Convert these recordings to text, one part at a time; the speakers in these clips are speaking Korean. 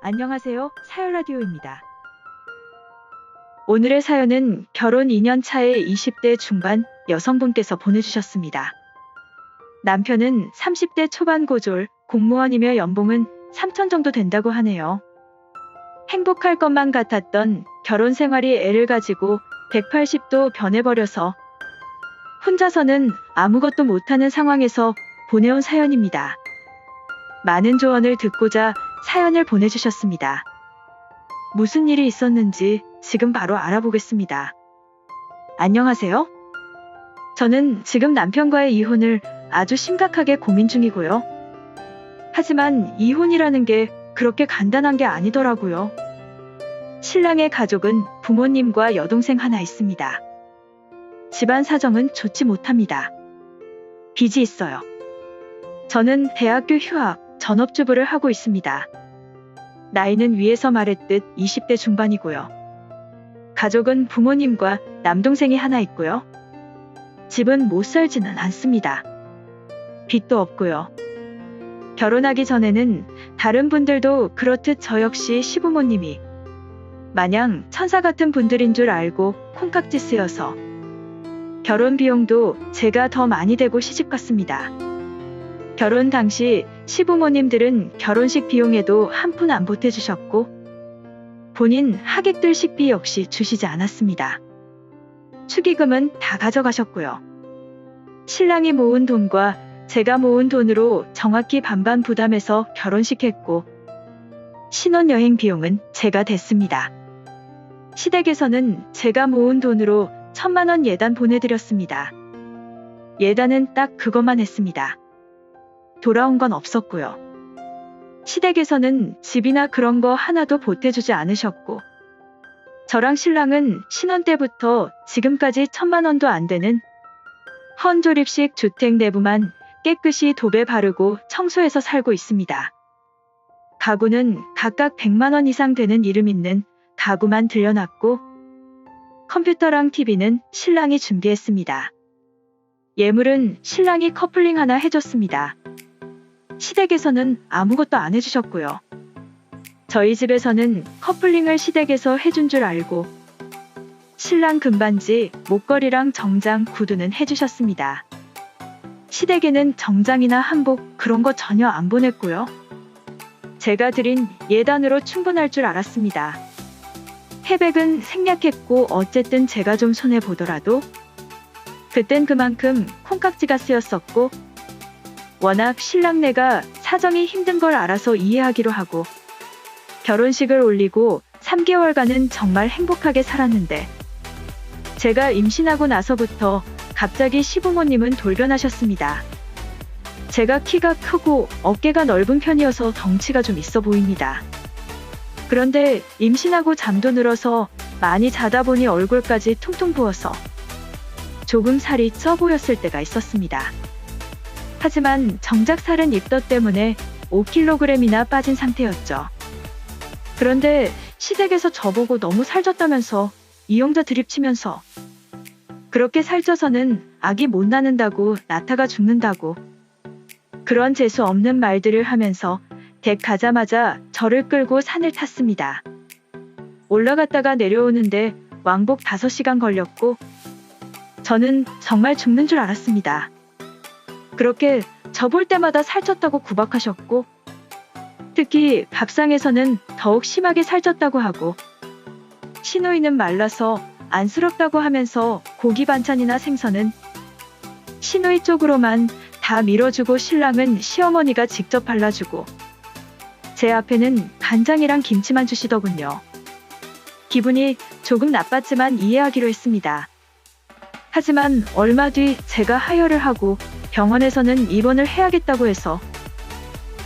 안녕하세요. 사연라디오입니다. 오늘의 사연은 결혼 2년 차의 20대 중반 여성분께서 보내주셨습니다. 남편은 30대 초반 고졸 공무원이며 연봉은 3천 정도 된다고 하네요. 행복할 것만 같았던 결혼 생활이 애를 가지고 180도 변해버려서 혼자서는 아무것도 못하는 상황에서 보내온 사연입니다. 많은 조언을 듣고자 사연을 보내주셨습니다. 무슨 일이 있었는지 지금 바로 알아보겠습니다. 안녕하세요. 저는 지금 남편과의 이혼을 아주 심각하게 고민 중이고요. 하지만 이혼이라는 게 그렇게 간단한 게 아니더라고요. 신랑의 가족은 부모님과 여동생 하나 있습니다. 집안 사정은 좋지 못합니다. 빚이 있어요. 저는 대학교 휴학, 전업주부를 하고 있습니다. 나이는 위에서 말했듯 20대 중반이고요. 가족은 부모님과 남동생이 하나 있고요. 집은 못 살지는 않습니다. 빚도 없고요. 결혼하기 전에는 다른 분들도 그렇듯 저 역시 시부모님이 마냥 천사 같은 분들인 줄 알고 콩깍지 쓰여서 결혼 비용도 제가 더 많이 대고 시집갔습니다. 결혼 당시 시부모님들은 결혼식 비용에도 한 푼 안 보태주셨고 본인 하객들 식비 역시 주시지 않았습니다. 축의금은 다 가져가셨고요. 신랑이 모은 돈과 제가 모은 돈으로 정확히 반반 부담해서 결혼식 했고 신혼여행 비용은 제가 댔습니다. 시댁에서는 제가 모은 돈으로 1,000만 원 예단 보내드렸습니다. 예단은 딱 그것만 했습니다. 돌아온 건 없었고요. 시댁에서는 집이나 그런 거 하나도 보태주지 않으셨고 저랑 신랑은 신혼 때부터 지금까지 1,000만 원도 안 되는 헌조립식 주택 내부만 깨끗이 도배 바르고 청소해서 살고 있습니다. 가구는 각각 100만 원 이상 되는 이름 있는 가구만 들여놨고 컴퓨터랑 TV는 신랑이 준비했습니다. 예물은 신랑이 커플링 하나 해줬습니다. 시댁에서는 아무것도 안 해주셨고요. 저희 집에서는 커플링을 시댁에서 해준 줄 알고 신랑 금반지, 목걸이랑 정장, 구두는 해주셨습니다. 시댁에는 정장이나 한복 그런 거 전혀 안 보냈고요. 제가 드린 예단으로 충분할 줄 알았습니다. 회백은 생략했고 어쨌든 제가 좀 손해보더라도 그땐 그만큼 콩깍지가 쓰였었고 워낙 신랑네가 사정이 힘든 걸 알아서 이해하기로 하고 결혼식을 올리고 3개월간은 정말 행복하게 살았는데 제가 임신하고 나서부터 갑자기 시부모님은 돌변하셨습니다. 제가 키가 크고 어깨가 넓은 편이어서 덩치가 좀 있어 보입니다. 그런데 임신하고 잠도 늘어서 많이 자다 보니 얼굴까지 퉁퉁 부어서 조금 살이 쪄 보였을 때가 있었습니다. 하지만 정작 살은 입덧 때문에 5kg이나 빠진 상태였죠. 그런데 시댁에서 저보고 너무 살쪘다면서 이용자 드립치면서 그렇게 살쪄서는 아기 못 낳는다고 낳다가 죽는다고 그런 재수 없는 말들을 하면서 댁 가자마자 저를 끌고 산을 탔습니다. 올라갔다가 내려오는데 왕복 5시간 걸렸고 저는 정말 죽는 줄 알았습니다. 그렇게 저 볼 때마다 살쪘다고 구박하셨고 특히 밥상에서는 더욱 심하게 살쪘다고 하고 시누이는 말라서 안쓰럽다고 하면서 고기 반찬이나 생선은 시누이 쪽으로만 다 밀어주고 신랑은 시어머니가 직접 발라주고 제 앞에는 간장이랑 김치만 주시더군요. 기분이 조금 나빴지만 이해하기로 했습니다. 하지만 얼마 뒤 제가 하혈을 하고 병원에서는 입원을 해야겠다고 해서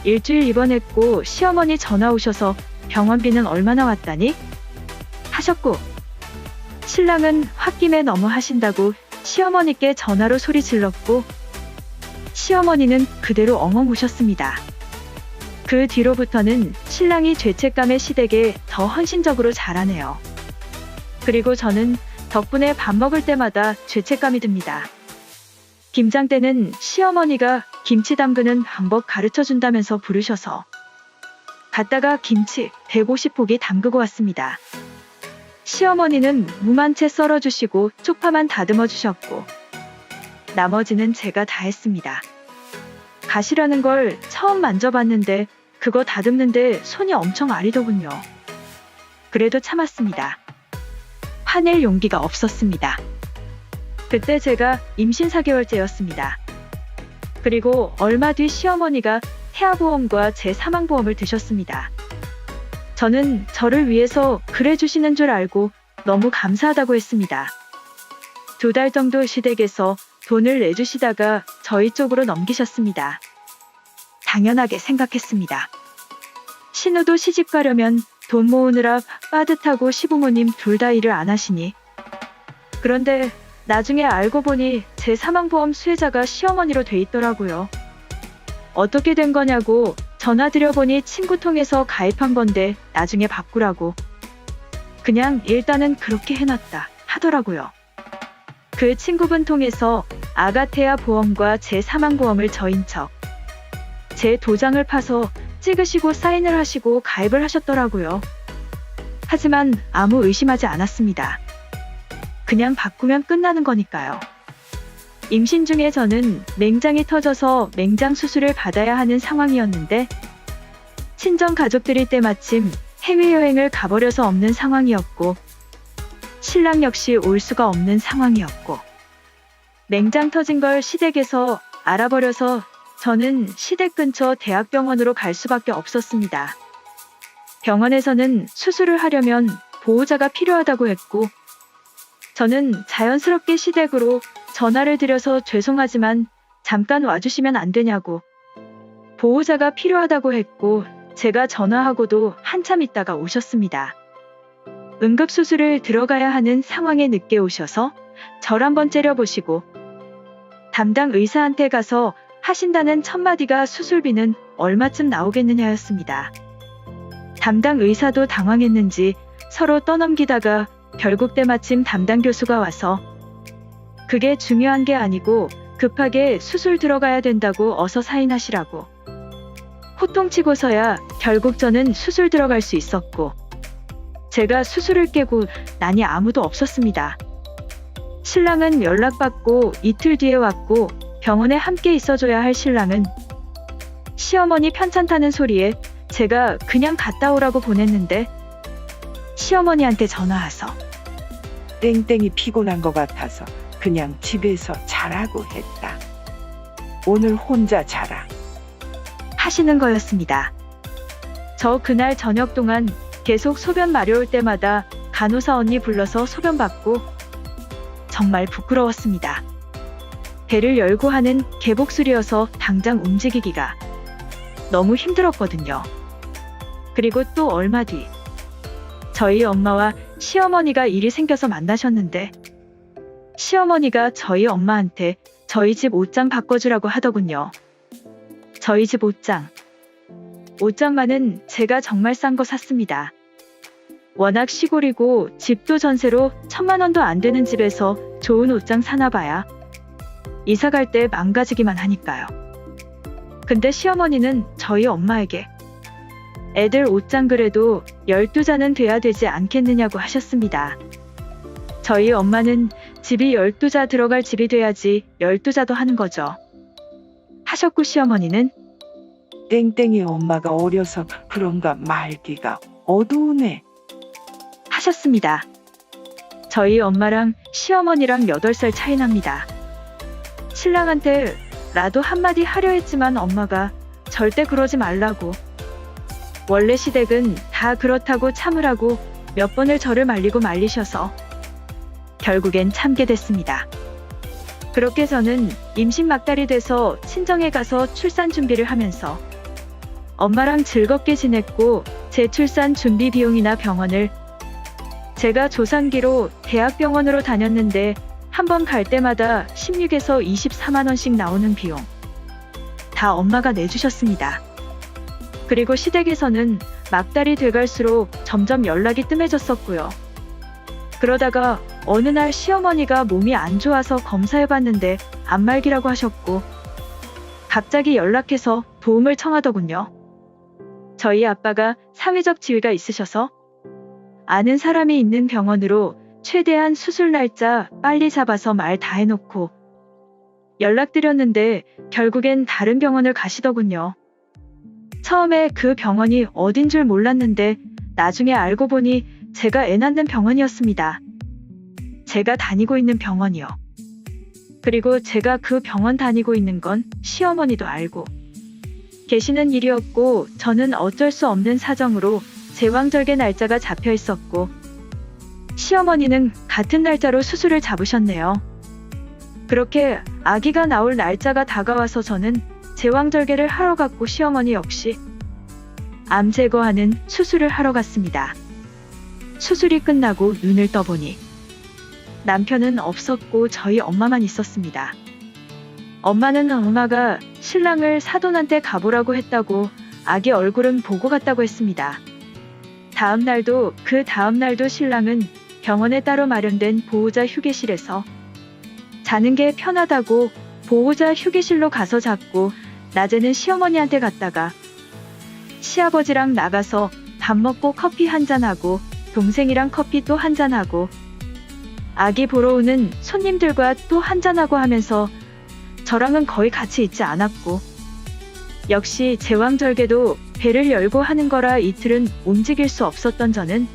일주일 입원했고 시어머니 전화 오셔서 병원비는 얼마나 왔다니? 하셨고 신랑은 홧김에 너무 하신다고 시어머니께 전화로 소리 질렀고 시어머니는 그대로 엉엉 우셨습니다. 그 뒤로부터는 신랑이 죄책감에 시댁에 더 헌신적으로 잘하네요. 그리고 저는 덕분에 밥 먹을 때마다 죄책감이 듭니다. 김장 때는 시어머니가 김치 담그는 방법 가르쳐준다면서 부르셔서 갔다가 김치 150포기 담그고 왔습니다. 시어머니는 무만 채 썰어주시고 쪽파만 다듬어 주셨고 나머지는 제가 다 했습니다. 가시라는 걸 처음 만져봤는데 그거 다듬는데 손이 엄청 아리더군요. 그래도 참았습니다. 화낼 용기가 없었습니다. 그때 제가 임신 4개월째였습니다. 그리고 얼마 뒤 시어머니가 태아보험과 제 사망보험을 드셨습니다. 저는 저를 위해서 그래 주시는 줄 알고 너무 감사하다고 했습니다. 2달 정도 시댁에서 돈을 내주시다가 저희 쪽으로 넘기셨습니다. 당연하게 생각했습니다. 신우도 시집 가려면 돈 모으느라 빠듯하고 시부모님 둘 다 일을 안 하시니. 그런데 나중에 알고 보니 제 사망보험 수혜자가 시어머니로 돼 있더라고요. 어떻게 된 거냐고 전화드려보니 친구 통해서 가입한 건데 나중에 바꾸라고. 그냥 일단은 그렇게 해놨다 하더라고요. 그 친구분 통해서 아가테아 보험과 제 사망보험을 저인 척 제 도장을 파서 찍으시고 사인을 하시고 가입을 하셨더라고요. 하지만 아무 의심하지 않았습니다. 그냥 바꾸면 끝나는 거니까요. 임신 중에 저는 맹장이 터져서 맹장 수술을 받아야 하는 상황이었는데 친정 가족들이 때마침 해외여행을 가버려서 없는 상황이었고 신랑 역시 올 수가 없는 상황이었고 맹장 터진 걸 시댁에서 알아버려서 저는 시댁 근처 대학병원으로 갈 수밖에 없었습니다. 병원에서는 수술을 하려면 보호자가 필요하다고 했고 저는 자연스럽게 시댁으로 전화를 드려서 죄송하지만 잠깐 와주시면 안 되냐고. 보호자가 필요하다고 했고 제가 전화하고도 한참 있다가 오셨습니다. 응급수술을 들어가야 하는 상황에 늦게 오셔서 절 한번 째려보시고 담당 의사한테 가서 하신다는 첫마디가 수술비는 얼마쯤 나오겠느냐였습니다. 담당 의사도 당황했는지 서로 떠넘기다가 결국 때마침 담당 교수가 와서 그게 중요한 게 아니고 급하게 수술 들어가야 된다고 어서 사인하시라고. 호통치고서야 결국 저는 수술 들어갈 수 있었고 제가 수술을 깨고 나니 아무도 없었습니다. 신랑은 연락받고 이틀 뒤에 왔고 병원에 함께 있어줘야 할 신랑은 시어머니 편찮다는 소리에 제가 그냥 갔다 오라고 보냈는데 시어머니한테 전화 와서 땡땡이 피곤한 것 같아서 그냥 집에서 자라고 했다. 오늘 혼자 자라. 하시는 거였습니다. 저 그날 저녁 동안 계속 소변 마려울 때마다 간호사 언니 불러서 소변 받고 정말 부끄러웠습니다. 배를 열고 하는 개복술이어서 당장 움직이기가 너무 힘들었거든요. 그리고 또 얼마 뒤 저희 엄마와 시어머니가 일이 생겨서 만나셨는데 시어머니가 저희 엄마한테 저희 집 옷장 바꿔주라고 하더군요. 저희 집 옷장. 옷장만은 제가 정말 싼 거 샀습니다. 워낙 시골이고 집도 전세로 1000만 원도 안 되는 집에서 좋은 옷장 사나봐야 이사 갈 때 망가지기만 하니까요. 근데 시어머니는 저희 엄마에게 애들 옷장 그래도 12자는 돼야 되지 않겠느냐고 하셨습니다. 저희 엄마는 집이 12자 들어갈 집이 돼야지 12자도 하는 거죠. 하셨고 시어머니는 땡땡이 엄마가 어려서 그런가 말기가 어두우네. 하셨습니다. 저희 엄마랑 시어머니랑 8살 차이 납니다. 신랑한테 라도 한마디 하려 했지만 엄마가 절대 그러지 말라고. 원래 시댁은 다 그렇다고 참으라고 몇 번을 저를 말리셔서 결국엔 참게 됐습니다. 그렇게 저는 임신 막달이 돼서 친정에 가서 출산 준비를 하면서 엄마랑 즐겁게 지냈고 제 출산 준비 비용이나 병원을 제가 조산기로 대학병원으로 다녔는데 한 번 갈 때마다 16에서 24만 원씩 나오는 비용 다 엄마가 내주셨습니다. 그리고 시댁에서는 막달이 돼갈수록 점점 연락이 뜸해졌었고요. 그러다가 어느 날 시어머니가 몸이 안 좋아서 검사해봤는데 암말기라고 하셨고 갑자기 연락해서 도움을 청하더군요. 저희 아빠가 사회적 지위가 있으셔서 아는 사람이 있는 병원으로 최대한 수술 날짜 빨리 잡아서 말 다 해놓고 연락드렸는데 결국엔 다른 병원을 가시더군요. 처음에 그 병원이 어딘 줄 몰랐는데 나중에 알고 보니 제가 애 낳는 병원이었습니다. 제가 다니고 있는 병원이요. 그리고 제가 그 병원 다니고 있는 건 시어머니도 알고 계시는 일이었고 저는 어쩔 수 없는 사정으로 제왕절개 날짜가 잡혀 있었고 시어머니는 같은 날짜로 수술을 잡으셨네요. 그렇게 아기가 나올 날짜가 다가와서 저는 제왕절개를 하러 갔고 시어머니 역시 암 제거하는 수술을 하러 갔습니다. 수술이 끝나고 눈을 떠보니 남편은 없었고 저희 엄마만 있었습니다. 엄마가 신랑을 사돈한테 가보라고 했다고 아기 얼굴은 보고 갔다고 했습니다. 그 다음 날도 신랑은 병원에 따로 마련된 보호자 휴게실에서 자는 게 편하다고 보호자 휴게실로 가서 잤고 낮에는 시어머니한테 갔다가 시아버지랑 나가서 밥 먹고 커피 한잔하고 동생이랑 커피 또 한잔하고 아기 보러 오는 손님들과 또 한잔하고 하면서 저랑은 거의 같이 있지 않았고 역시 제왕절개도 배를 열고 하는 거라 이틀은 움직일 수 없었던 저는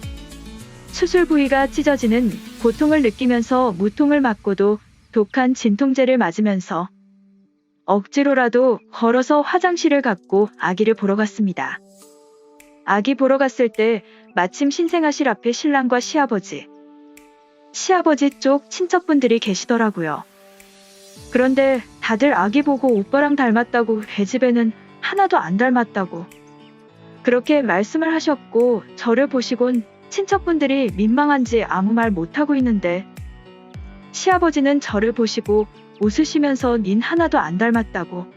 수술 부위가 찢어지는 고통을 느끼면서 무통을 맞고도 독한 진통제를 맞으면서 억지로라도 걸어서 화장실을 갔고 아기를 보러 갔습니다. 아기 보러 갔을 때 마침 신생아실 앞에 신랑과 시아버지 쪽 친척분들이 계시더라고요. 그런데 다들 아기 보고 오빠랑 닮았다고 계집애는 하나도 안 닮았다고 그렇게 말씀을 하셨고 저를 보시곤 친척분들이 민망한지 아무 말 못하고 있는데 시아버지는 저를 보시고 웃으시면서 닌 하나도 안 닮았다고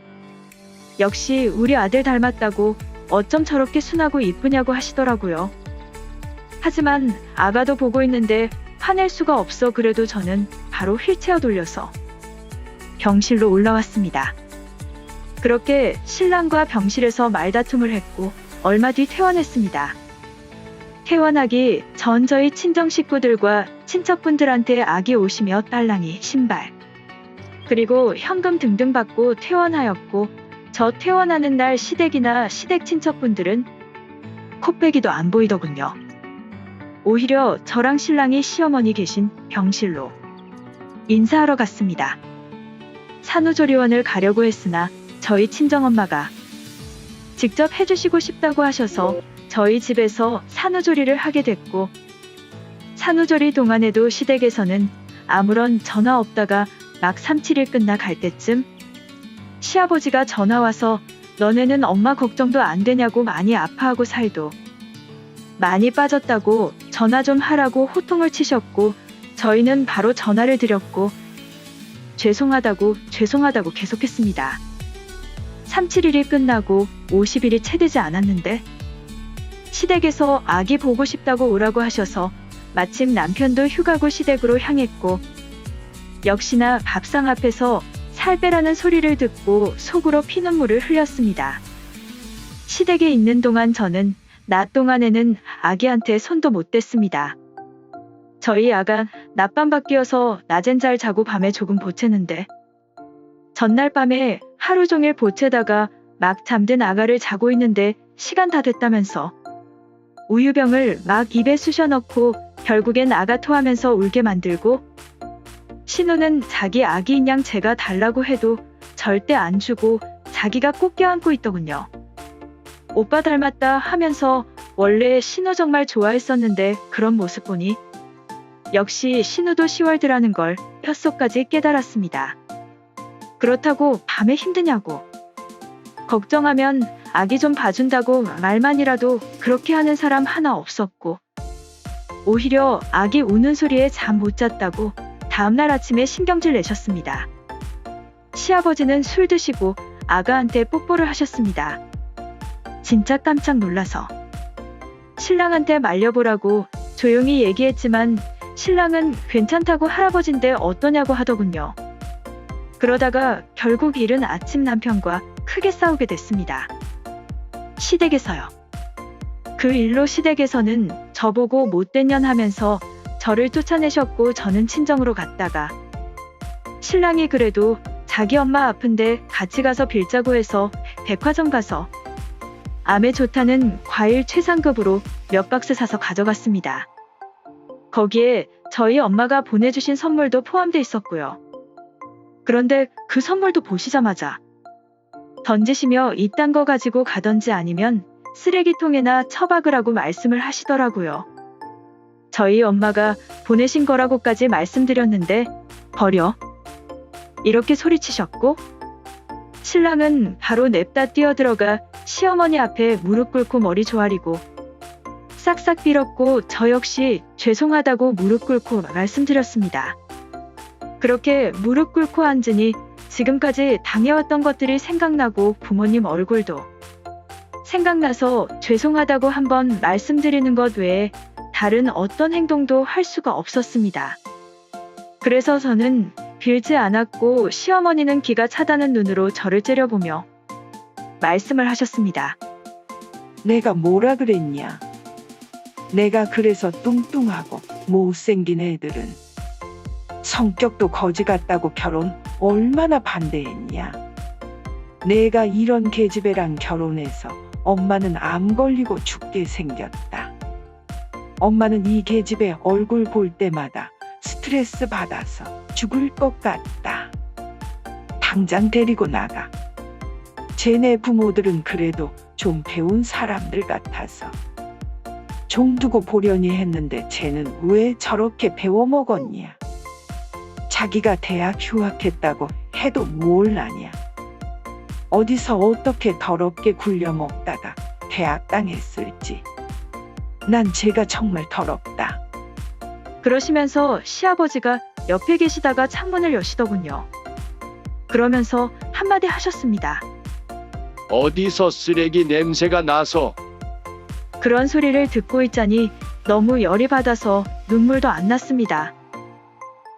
역시 우리 아들 닮았다고 어쩜 저렇게 순하고 이쁘냐고 하시더라고요. 하지만 아가도 보고 있는데 화낼 수가 없어 그래도 저는 바로 휠체어 돌려서 병실로 올라왔습니다. 그렇게 신랑과 병실에서 말다툼을 했고 얼마 뒤 퇴원했습니다. 퇴원하기 전 저희 친정 식구들과 친척분들한테 아기 옷이며 딸랑이, 신발, 그리고 현금 등등 받고 퇴원하였고 저 퇴원하는 날 시댁이나 시댁 친척분들은 코빼기도 안 보이더군요. 오히려 저랑 신랑이 시어머니 계신 병실로 인사하러 갔습니다. 산후조리원을 가려고 했으나 저희 친정엄마가 직접 해주시고 싶다고 하셔서 저희 집에서 산후조리를 하게 됐고 산후조리 동안에도 시댁에서는 아무런 전화 없다가 막 3-7일 끝나 갈 때쯤 시아버지가 전화와서 너네는 엄마 걱정도 안 되냐고 많이 아파하고 살도 많이 빠졌다고 전화 좀 하라고 호통을 치셨고 저희는 바로 전화를 드렸고 죄송하다고 계속했습니다. 3-7일이 끝나고 50일이 채 되지 않았는데 시댁에서 아기 보고 싶다고 오라고 하셔서 마침 남편도 휴가고 시댁으로 향했고 역시나 밥상 앞에서 살 빼라는 소리를 듣고 속으로 피눈물을 흘렸습니다. 시댁에 있는 동안 저는 낮 동안에는 아기한테 손도 못 댔습니다. 저희 아가 낮밤 바뀌어서 낮엔 잘 자고 밤에 조금 보채는데 전날 밤에 하루 종일 보채다가 막 잠든 아가를 자고 있는데 시간 다 됐다면서 우유병을 막 입에 쑤셔 넣고 결국엔 아가 토하면서 울게 만들고 신우는 자기 아기인 양 제가 달라고 해도 절대 안 주고 자기가 꼭 껴안고 있더군요. 오빠 닮았다 하면서 원래 신우 정말 좋아했었는데 그런 모습 보니 역시 신우도 시월드라는 걸 뼛속까지 깨달았습니다. 그렇다고 밤에 힘드냐고 걱정하면 아기 좀 봐준다고 말만이라도 그렇게 하는 사람 하나 없었고 오히려 아기 우는 소리에 잠 못 잤다고 다음날 아침에 신경질 내셨습니다. 시아버지는 술 드시고 아가한테 뽀뽀를 하셨습니다. 진짜 깜짝 놀라서 신랑한테 말려보라고 조용히 얘기했지만 신랑은 괜찮다고 할아버진데 어떠냐고 하더군요. 그러다가 결국 이른 아침 남편과 크게 싸우게 됐습니다. 시댁에서요. 그 일로 시댁에서는 저보고 못된 년 하면서 저를 쫓아내셨고 저는 친정으로 갔다가 신랑이 그래도 자기 엄마 아픈데 같이 가서 빌자고 해서 백화점 가서 암에 좋다는 과일 최상급으로 몇 박스 사서 가져갔습니다. 거기에 저희 엄마가 보내주신 선물도 포함돼 있었고요. 그런데 그 선물도 보시자마자 던지시며 이딴 거 가지고 가던지 아니면 쓰레기통에나 처박으라고 말씀을 하시더라고요. 저희 엄마가 보내신 거라고까지 말씀드렸는데 버려. 이렇게 소리치셨고 신랑은 바로 냅다 뛰어들어가 시어머니 앞에 무릎 꿇고 머리 조아리고 싹싹 빌었고 저 역시 죄송하다고 무릎 꿇고 말씀드렸습니다. 그렇게 무릎 꿇고 앉으니 지금까지 당해왔던 것들이 생각나고 부모님 얼굴도 생각나서 죄송하다고 한번 말씀드리는 것 외에 다른 어떤 행동도 할 수가 없었습니다. 그래서 저는 빌지 않았고 시어머니는 기가 차다는 눈으로 저를 째려보며 말씀을 하셨습니다. 내가 뭐라 그랬냐? 내가 그래서 뚱뚱하고 못생긴 애들은 성격도 거지 같다고 결혼 얼마나 반대했냐? 내가 이런 계집애랑 결혼해서 엄마는 암 걸리고 죽게 생겼다. 엄마는 이 계집애 얼굴 볼 때마다 스트레스 받아서 죽을 것 같다. 당장 데리고 나가. 쟤네 부모들은 그래도 좀 배운 사람들 같아서 좀 두고 보려니 했는데 쟤는 왜 저렇게 배워먹었냐? 자기가 대학 휴학했다고 해도 뭘 아냐? 어디서 어떻게 더럽게 굴려먹다가 대학 당했을지. 난 쟤가 정말 더럽다. 그러시면서 시아버지가 옆에 계시다가 창문을 여시더군요. 그러면서 한마디 하셨습니다. 어디서 쓰레기 냄새가 나서. 그런 소리를 듣고 있자니 너무 열이 받아서 눈물도 안 났습니다.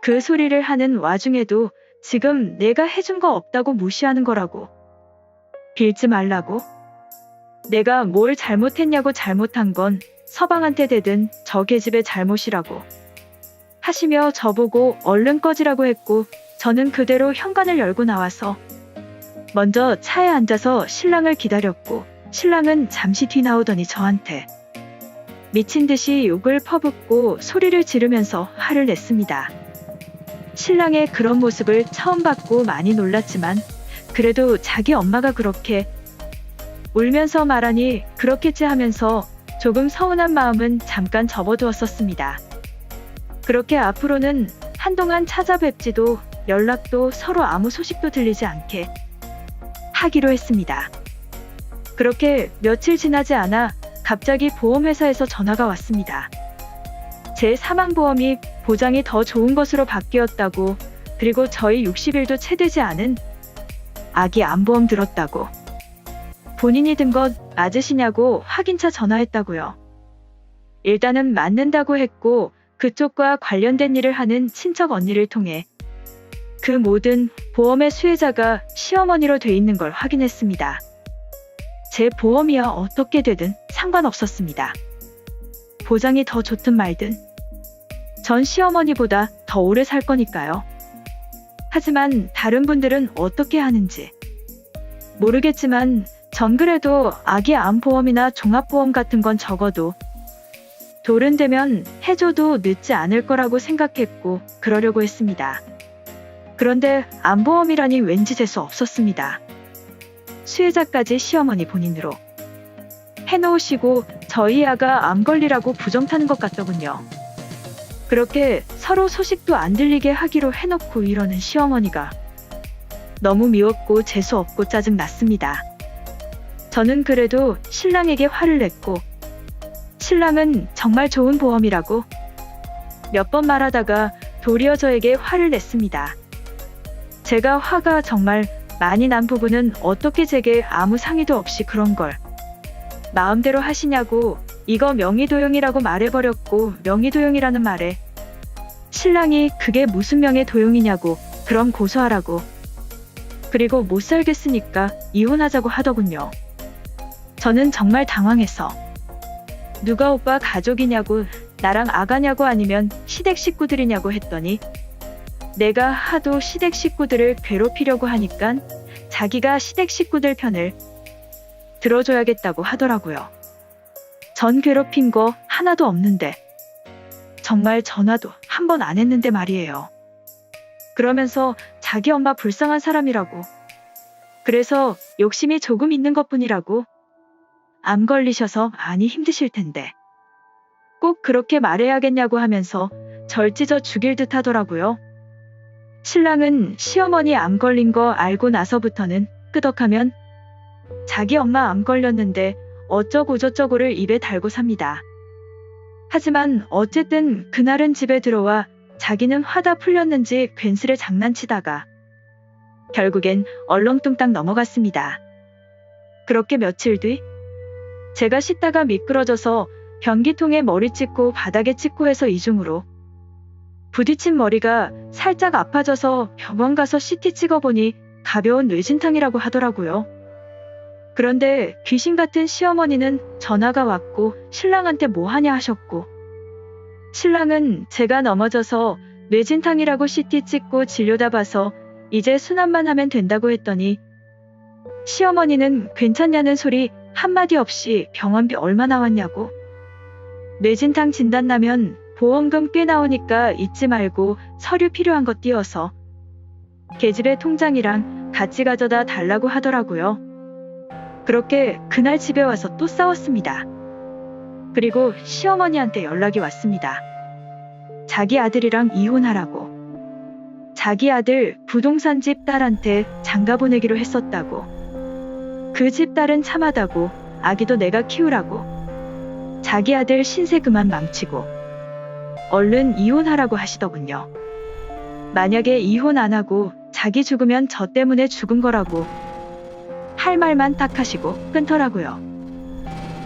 그 소리를 하는 와중에도 지금 내가 해준 거 없다고 무시하는 거라고. 빌지 말라고. 내가 뭘 잘못했냐고. 잘못한 건 서방한테 대든 저 계집의 잘못이라고 하시며 저보고 얼른 꺼지라고 했고 저는 그대로 현관을 열고 나와서 먼저 차에 앉아서 신랑을 기다렸고 신랑은 잠시 뒤 나오더니 저한테 미친 듯이 욕을 퍼붓고 소리를 지르면서 화를 냈습니다. 신랑의 그런 모습을 처음 봤고 많이 놀랐지만 그래도 자기 엄마가 그렇게 울면서 말하니 그렇겠지 하면서 조금 서운한 마음은 잠깐 접어두었었습니다. 그렇게 앞으로는 한동안 찾아뵙지도 연락도 서로 아무 소식도 들리지 않게 하기로 했습니다. 그렇게 며칠 지나지 않아 갑자기 보험회사에서 전화가 왔습니다. 제 사망보험이 보장이 더 좋은 것으로 바뀌었다고, 그리고 저희 60일도 채 되지 않은 아기 암보험 들었다고, 본인이 든 것 맞으시냐고 확인차 전화했다고요. 일단은 맞는다고 했고 그쪽과 관련된 일을 하는 친척 언니를 통해 그 모든 보험의 수혜자가 시어머니로 돼 있는 걸 확인했습니다. 제 보험이야 어떻게 되든 상관없었습니다. 보장이 더 좋든 말든 전 시어머니보다 더 오래 살 거니까요. 하지만 다른 분들은 어떻게 하는지 모르겠지만 전 그래도 아기 암보험이나 종합보험 같은 건 적어도 돌은 되면 해줘도 늦지 않을 거라고 생각했고 그러려고 했습니다. 그런데 암보험이라니 왠지 재수 없었습니다. 수혜자까지 시어머니 본인으로 해놓으시고 저희 아가 암 걸리라고 부정 타는 것 같더군요. 그렇게 서로 소식도 안 들리게 하기로 해놓고 이러는 시어머니가 너무 미웠고 재수 없고 짜증 났습니다. 저는 그래도 신랑에게 화를 냈고 신랑은 정말 좋은 보험이라고 몇 번 말하다가 도리어 저에게 화를 냈습니다. 제가 화가 정말 많이 난 부분은 어떻게 제게 아무 상의도 없이 그런 걸 마음대로 하시냐고, 이거 명의도용이라고 말해버렸고 명의도용이라는 말에 신랑이 그게 무슨 명예도용이냐고, 그럼 고소하라고, 그리고 못 살겠으니까 이혼하자고 하더군요. 저는 정말 당황해서 누가 오빠 가족이냐고, 나랑 아가냐고 아니면 시댁 식구들이냐고 했더니 내가 하도 시댁 식구들을 괴롭히려고 하니까 자기가 시댁 식구들 편을 들어줘야겠다고 하더라고요. 전 괴롭힌 거 하나도 없는데, 정말 전화도 한 번 안 했는데 말이에요. 그러면서 자기 엄마 불쌍한 사람이라고, 그래서 욕심이 조금 있는 것뿐이라고, 암 걸리셔서 많이 힘드실 텐데 꼭 그렇게 말해야겠냐고 하면서 절 찢어 죽일 듯 하더라고요. 신랑은 시어머니 암 걸린 거 알고 나서부터는 끄덕하면 자기 엄마 암 걸렸는데 어쩌고저쩌고를 입에 달고 삽니다. 하지만 어쨌든 그날은 집에 들어와 자기는 화다 풀렸는지 괜스레 장난치다가 결국엔 얼렁뚱땅 넘어갔습니다. 그렇게 며칠 뒤 제가 씻다가 미끄러져서 변기통에 머리 찍고 바닥에 찍고 해서 이중으로 부딪힌 머리가 살짝 아파져서 병원 가서 CT 찍어보니 가벼운 뇌진탕이라고 하더라고요. 그런데 귀신 같은 시어머니는 전화가 왔고 신랑한테 뭐 하냐 하셨고, 신랑은 제가 넘어져서 뇌진탕이라고 CT 찍고 진료다 봐서 이제 순환만 하면 된다고 했더니 시어머니는 괜찮냐는 소리 한마디 없이 병원비 얼마 나왔냐고, 뇌진탕 진단 나면 보험금 꽤 나오니까 잊지 말고 서류 필요한 거 띄워서 계집애 통장이랑 같이 가져다 달라고 하더라고요. 그렇게 그날 집에 와서 또 싸웠습니다. 그리고 시어머니한테 연락이 왔습니다. 자기 아들이랑 이혼하라고. 자기 아들 부동산 집 딸한테 장가 보내기로 했었다고. 그 집 딸은 참하다고, 아기도 내가 키우라고. 자기 아들 신세 그만 망치고 얼른 이혼하라고 하시더군요. 만약에 이혼 안 하고 자기 죽으면 저 때문에 죽은 거라고 할 말만 딱 하시고 끊더라고요.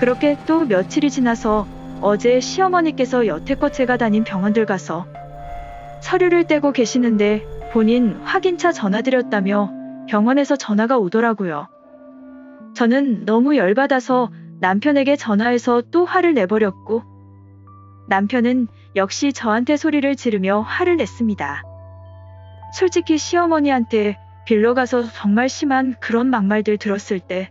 그렇게 또 며칠이 지나서 어제 시어머니께서 여태껏 제가 다닌 병원들 가서 서류를 떼고 계시는데 본인 확인차 전화드렸다며 병원에서 전화가 오더라고요. 저는 너무 열받아서 남편에게 전화해서 또 화를 내버렸고, 남편은 역시 저한테 소리를 지르며 화를 냈습니다. 솔직히 시어머니한테 빌러 가서 정말 심한 그런 막말들 들었을 때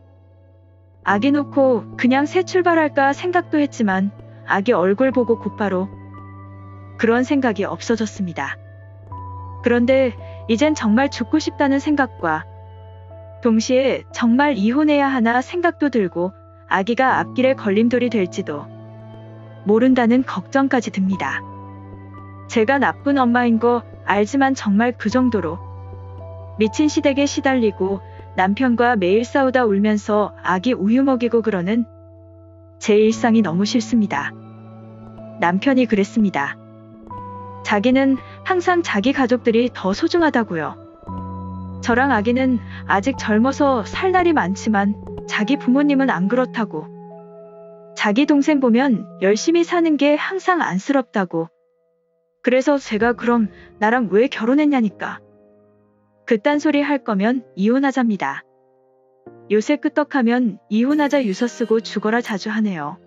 아기 놓고 그냥 새 출발할까 생각도 했지만 아기 얼굴 보고 곧바로 그런 생각이 없어졌습니다. 그런데 이젠 정말 죽고 싶다는 생각과 동시에 정말 이혼해야 하나 생각도 들고 아기가 앞길에 걸림돌이 될지도 모른다는 걱정까지 듭니다. 제가 나쁜 엄마인 거 알지만 정말 그 정도로 미친 시댁에 시달리고 남편과 매일 싸우다 울면서 아기 우유 먹이고 그러는 제 일상이 너무 싫습니다. 남편이 그랬습니다. 자기는 항상 자기 가족들이 더 소중하다고요. 저랑 아기는 아직 젊어서 살 날이 많지만 자기 부모님은 안 그렇다고. 자기 동생 보면 열심히 사는 게 항상 안쓰럽다고. 그래서 제가 그럼 나랑 왜 결혼했냐니까. 그딴 소리 할 거면 이혼하자입니다. 요새 끄떡하면 이혼하자 유서 쓰고 죽어라 자주 하네요.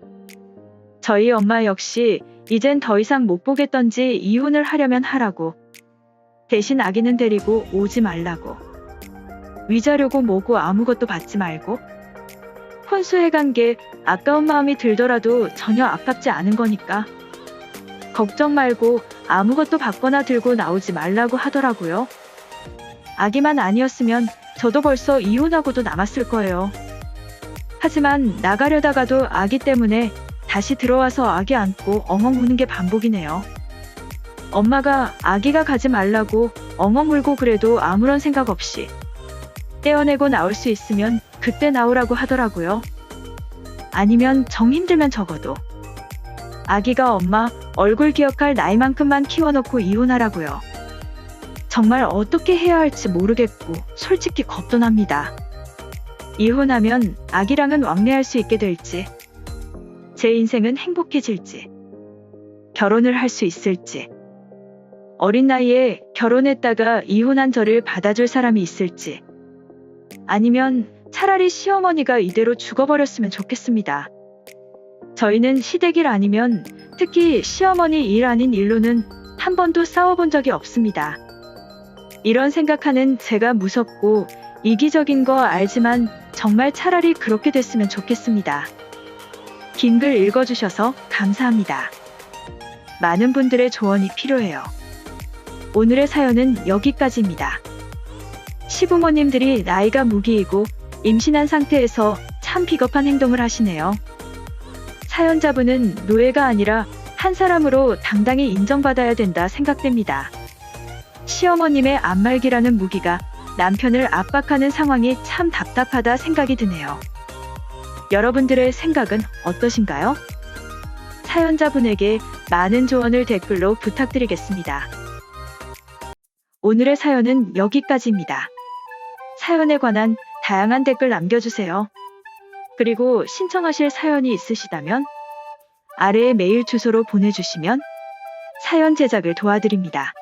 저희 엄마 역시 이젠 더 이상 못 보겠던지 이혼을 하려면 하라고. 대신 아기는 데리고 오지 말라고. 위자료고 뭐고 아무것도 받지 말고. 혼수해간 게 아까운 마음이 들더라도 전혀 아깝지 않은 거니까. 걱정 말고 아무것도 받거나 들고 나오지 말라고 하더라고요. 아기만 아니었으면 저도 벌써 이혼하고도 남았을 거예요. 하지만 나가려다가도 아기 때문에 다시 들어와서 아기 안고 엉엉 우는 게 반복이네요. 엄마가 아기가 가지 말라고 엉엉 울고 그래도 아무런 생각 없이 떼어내고 나올 수 있으면 그때 나오라고 하더라고요. 아니면 정 힘들면 적어도 아기가 엄마 얼굴 기억할 나이만큼만 키워놓고 이혼하라고요. 정말 어떻게 해야 할지 모르겠고 솔직히 겁도 납니다. 이혼하면 아기랑은 왕래할 수 있게 될지, 제 인생은 행복해질지, 결혼을 할 수 있을지, 어린 나이에 결혼했다가 이혼한 저를 받아줄 사람이 있을지, 아니면 차라리 시어머니가 이대로 죽어버렸으면 좋겠습니다. 저희는 시댁일 아니면 특히 시어머니 일 아닌 일로는 한 번도 싸워본 적이 없습니다. 이런 생각하는 제가 무섭고 이기적인 거 알지만 정말 차라리 그렇게 됐으면 좋겠습니다. 긴 글 읽어주셔서 감사합니다. 많은 분들의 조언이 필요해요. 오늘의 사연은 여기까지입니다. 시부모님들이 나이가 무기이고 임신한 상태에서 참 비겁한 행동을 하시네요. 사연자분은 노예가 아니라 한 사람으로 당당히 인정받아야 된다 생각됩니다. 시어머님의 앞말기라는 무기가 남편을 압박하는 상황이 참 답답하다 생각이 드네요. 여러분들의 생각은 어떠신가요? 사연자분에게 많은 조언을 댓글로 부탁드리겠습니다. 오늘의 사연은 여기까지입니다. 사연에 관한 다양한 댓글 남겨주세요. 그리고 신청하실 사연이 있으시다면 아래의 메일 주소로 보내주시면 사연 제작을 도와드립니다.